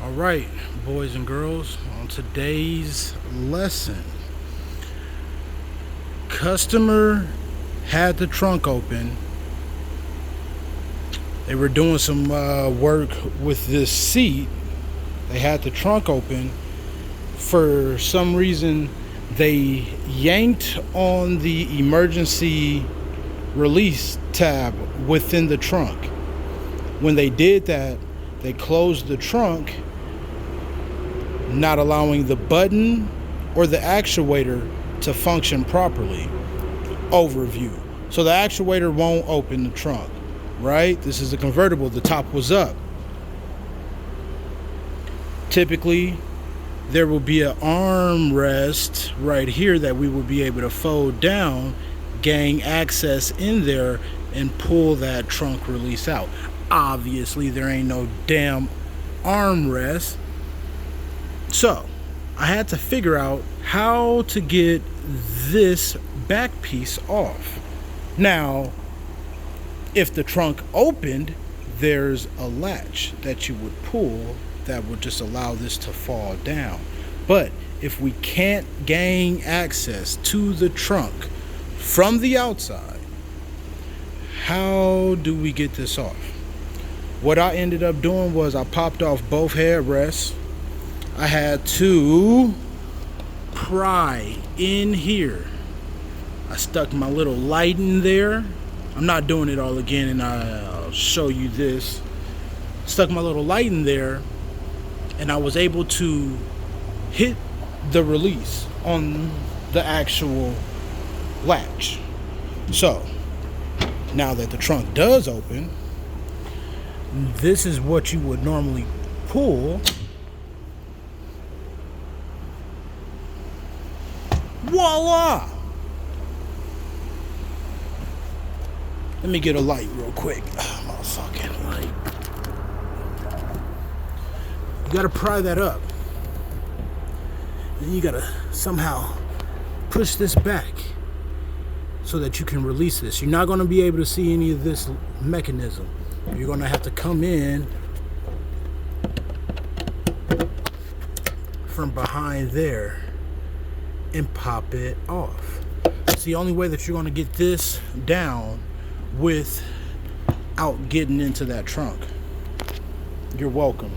All right, boys and girls, on today's lesson, customer had the trunk open. They were doing some work with this seat. They had the trunk open. For some reason, they yanked on the emergency release tab within the trunk. When they did that, they closed the trunk, not allowing the button or the actuator to function properly. Overview. So the actuator won't open the trunk, right? This is a convertible. The top was up. Typically, there will be an armrest right here that we will be able to fold down, gain access in there, and pull that trunk release out. Obviously, there ain't no damn armrest. So, I had to figure out how to get this back piece off. Now, if the trunk opened, there's a latch that you would pull that would just allow this to fall down. But if we can't gain access to the trunk from the outside, how do we get this off? What I ended up doing was I popped off both headrests. I had to pry in here. I stuck my little light in there. I'm not doing it all again, and I'll show you this. Stuck my little light in there, and I was able to hit the release on the actual latch. So now that the trunk does open, this is what you would normally pull. Voila! Let me get a light real quick. Motherfucking light. You gotta pry that up. Then you gotta somehow push this back so that you can release this. You're not gonna be able to see any of this mechanism. You're gonna have to come in from behind there and pop it off. It's the only way that you're gonna get this down without getting into that trunk. You're welcome.